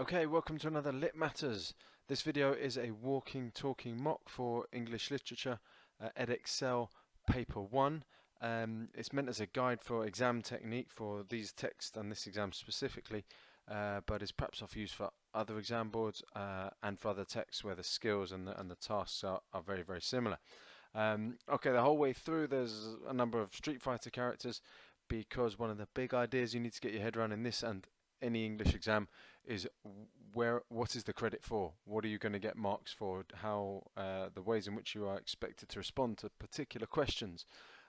Okay, welcome to another Lit Matters. This video is a walking, talking mock for English literature, EdExcel Paper 1. It's meant as a guide for exam technique for these texts and this exam specifically, but is perhaps of use for other exam boards and for other texts where the skills and the tasks are very, very similar. Okay, the whole way through there's a number of Street Fighter characters because one of the big ideas you need to get your head around in this and any English exam is what is the credit for? What are you going to get marks for? How the ways in which you are expected to respond to particular questions.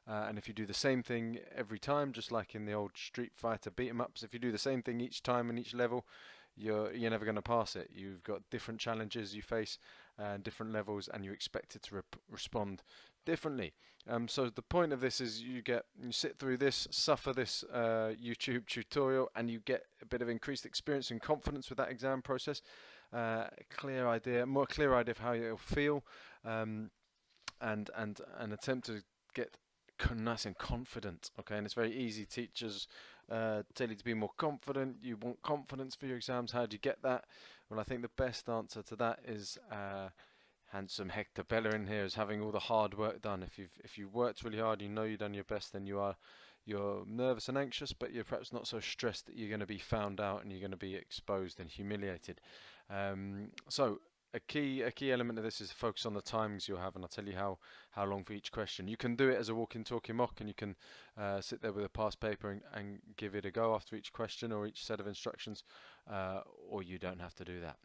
And if you do the same thing every time, just like in the old Street Fighter beat 'em ups, if you do the same thing each time in each level, you're never going to pass it. You've got different challenges you face, different levels, and you're expected to respond differently. So the point of this is you sit through this, suffer this YouTube tutorial, and you get a bit of increased experience and confidence with that exam process. A more clear idea of how you'll feel, and attempt to get nice and confident. Okay, and it's very easy. Teachers tell you to be more confident. You want confidence for your exams. How do you get that? Well, I think the best answer to that is handsome Hector Bella in here is having all the hard work done. If you've worked really hard, you know you've done your best, then you're nervous and anxious, but you're perhaps not so stressed that you're going to be found out and you're going to be exposed and humiliated. So a key element of this is focus on the timings you'll have, and I'll tell you how long for each question. You can do it as a walking talking mock, and you can sit there with a past paper and give it a go after each question or each set of instructions, or you don't have to do that.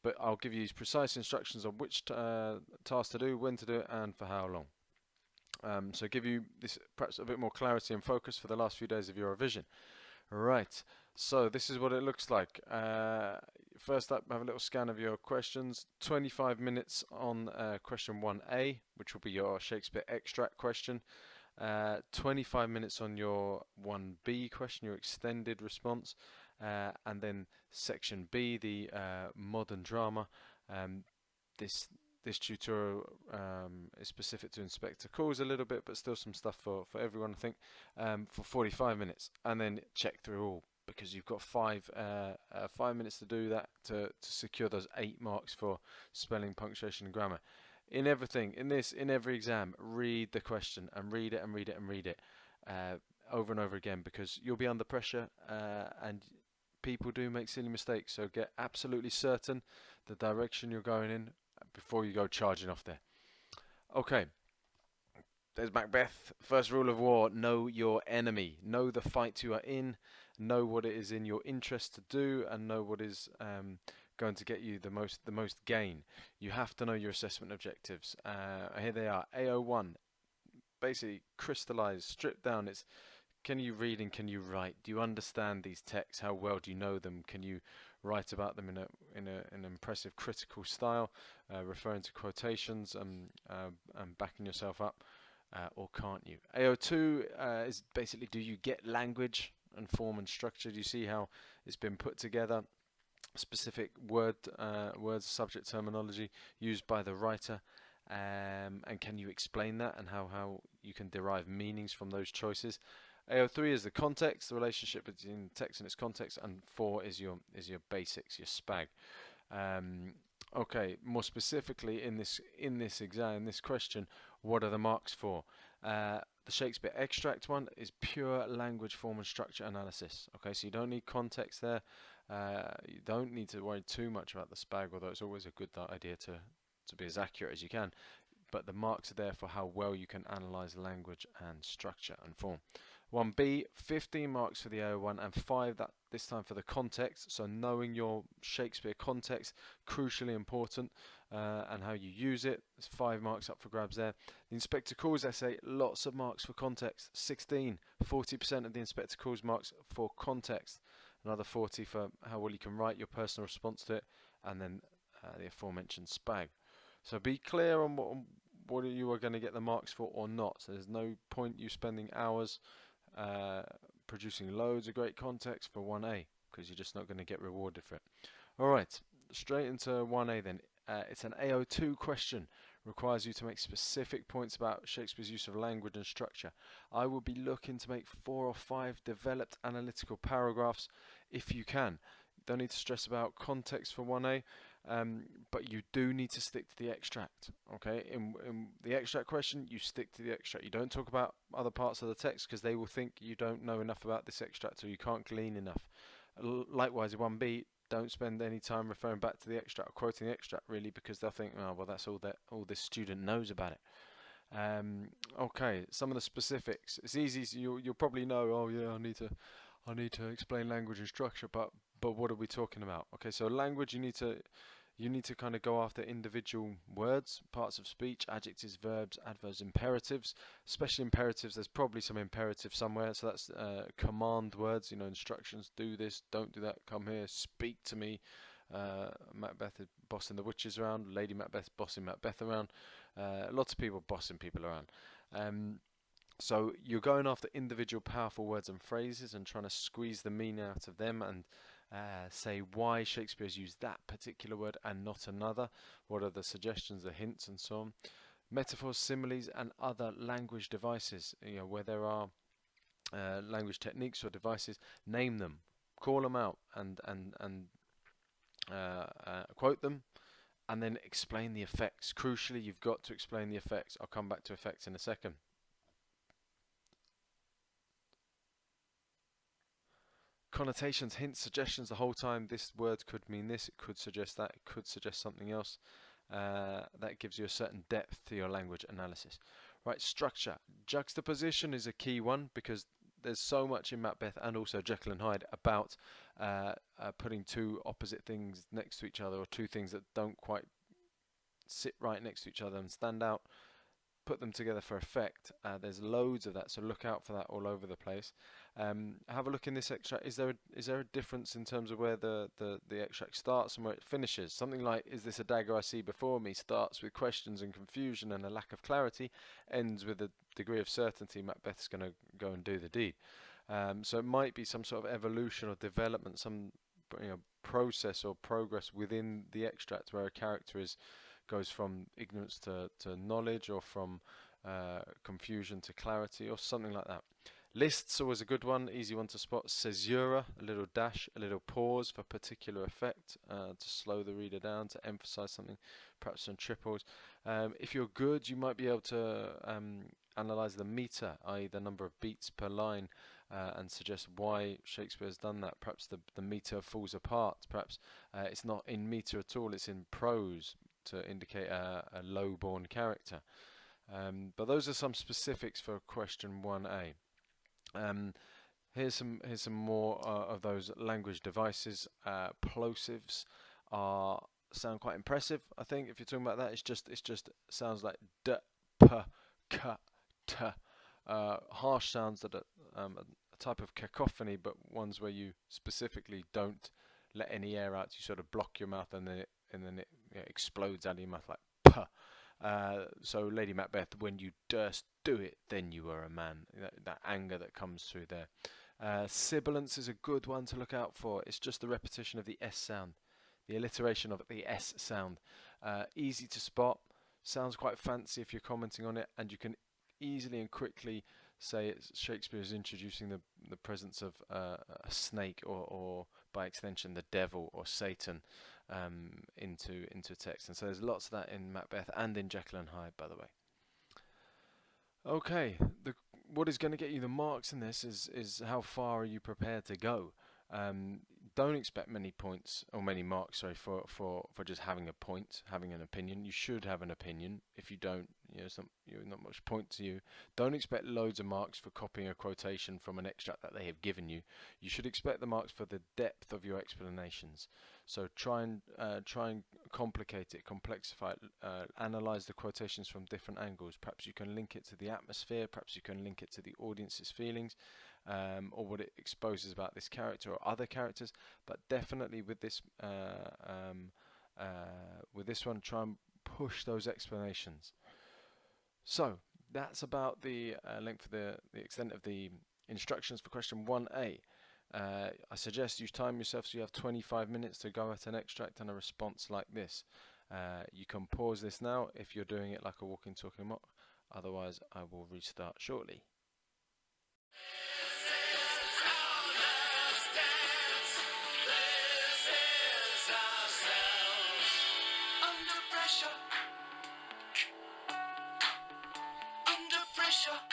But I'll give you precise instructions on which task to do, when to do it, and for how long. So give you this perhaps a bit more clarity and focus for the last few days of your revision. Right, so this is what it looks like. First up, have a little scan of your questions. 25 minutes on question 1A, which will be your Shakespeare extract question. 25 minutes on your 1B question, your extended response. And then section B, the modern drama. This tutorial is specific to Inspector Calls a little bit, but still some stuff for everyone, I think, for 45 minutes. And then check through all, because you've got 5 minutes to do that to secure those 8 marks for spelling, punctuation and grammar. In everything, in every exam, read the question and read it and read it and read it over and over again, because you'll be under pressure and people do make silly mistakes. So get absolutely certain the direction you're going in before you go charging off there. Okay, there's Macbeth. First rule of war: know your enemy. Know the fight you are in. Know what it is in your interest to do, and know what is going to get you the most gain. You have to know your assessment objectives. Here they are. AO1, basically crystallize, strip down. It's can you read and can you write? Do you understand these texts? How well do you know them? Can you write about them in an impressive critical style, referring to quotations and backing yourself up, or can't you? AO2 is basically, do you get language and form and structure? Do you see how it's been put together? Specific words, subject terminology used by the writer, and can you explain that and how you can derive meanings from those choices? AO3 is the context, the relationship between text and its context, and 4 is your basics, your SPAG. Okay, more specifically in this exam, in this question, what are the marks for? The Shakespeare extract one is pure language, form and structure analysis. Okay, so you don't need context there. You don't need to worry too much about the SPAG, although it's always a good idea to be as accurate as you can. But the marks are there for how well you can analyze language and structure and form. 1B, 15 marks for the AO1 and 5 this time for the context. So knowing your Shakespeare context, crucially important, and how you use it. There's 5 marks up for grabs there. The Inspector Calls essay, lots of marks for context. 16, 40% of the Inspector Calls marks for context. Another 40 for how well you can write your personal response to it, and then the aforementioned SPAG. So be clear on what you are going to get the marks for or not. So there's no point you spending hours producing loads of great context for 1A, because you're just not going to get rewarded for it. Alright, straight into 1A then. It's an AO2 question. Requires you to make specific points about Shakespeare's use of language and structure. I will be looking to make 4 or 5 developed analytical paragraphs if you can. Don't need to stress about context for 1A, but you do need to stick to the extract. Okay, in the extract question, you stick to the extract. You don't talk about other parts of the text because they will think you don't know enough about this extract or you can't glean enough. Likewise, in 1B, don't spend any time referring back to the extract or quoting the extract really, because they'll think, oh well, that's all this student knows about it. Okay, some of the specifics. It's easy. So you'll probably know. Oh yeah, I need to explain language and structure. But what are we talking about? Okay, so language, you need to kind of go after individual words, parts of speech, adjectives, verbs, adverbs, imperatives. Especially imperatives. There's probably some imperative somewhere. So that's command words. You know, instructions. Do this. Don't do that. Come here. Speak to me. Macbeth is bossing the witches around. Lady Macbeth bossing Macbeth around. Lots of people bossing people around. So you're going after individual powerful words and phrases and trying to squeeze the meaning out of them and say why Shakespeare has used that particular word and not another. What are the suggestions, the hints, and so on. Metaphors, similes, and other language devices. You know, where there are language techniques or devices, name them, call them out, and quote them, and then explain the effects. Crucially, you've got to explain the effects. I'll come back to effects in a second. Connotations, hints, suggestions the whole time. This word could mean this, it could suggest that, it could suggest something else. That gives you a certain depth to your language analysis. Right, structure. Juxtaposition is a key one because there's so much in Macbeth and also Jekyll and Hyde about putting two opposite things next to each other, or two things that don't quite sit right next to each other and stand out. Put them together for effect. There's loads of that, so look out for that all over the place. Have a look in this extract. Is there a difference in terms of where the extract starts and where it finishes? Something like, is this a dagger I see before me? Starts with questions and confusion and a lack of clarity, ends with a degree of certainty Macbeth's going to go and do the deed. So it might be some sort of evolution or development, some process or progress within the extract where a character goes from ignorance to knowledge, or from confusion to clarity, or something like that. Lists always a good one, easy one to spot. Caesura, a little dash, a little pause for particular effect, to slow the reader down, to emphasize something, perhaps some triples. If you're good, you might be able to analyze the meter, i.e. the number of beats per line, and suggest why Shakespeare has done that. Perhaps the meter falls apart, perhaps it's not in meter at all, it's in prose, to indicate a low-born character. But those are some specifics for question 1A. Here's some more of those language devices. Plosives sound quite impressive. I think if you're talking about that, it's just sounds like d, p, k, t. Harsh sounds that are a type of cacophony, but ones where you specifically don't let any air out. You sort of block your mouth, and then it explodes out of your mouth like puh. So Lady Macbeth, when you durst do it, then you were a man. That anger that comes through there. Sibilance is a good one to look out for. It's just the repetition of the S sound, the alliteration of the S sound. Easy to spot, sounds quite fancy if you're commenting on it, and you can easily and quickly say Shakespeare is introducing the presence of a snake, or by extension the devil or Satan, into text. And so there's lots of that in Macbeth and in Jekyll and Hyde, by the way. Okay, what is going to get you the marks in this is how far are you prepared to go. Don't expect many points or many marks, sorry, for just having a point, having an opinion. You should have an opinion. If you don't, it's not much point to you. Don't expect loads of marks for copying a quotation from an extract that they have given you. You should expect the marks for the depth of your explanations. So try and complicate it, complexify it, analyze the quotations from different angles. Perhaps you can link it to the atmosphere, perhaps you can link it to the audience's feelings, or what it exposes about this character or other characters. But definitely with this one, try and push those explanations. So that's about the length of the extent of the instructions for question 1A. I suggest you time yourself so you have 25 minutes to go at an extract and a response like this. You can pause this now if you're doing it like a walking talking mock, otherwise I will restart shortly. Pressure.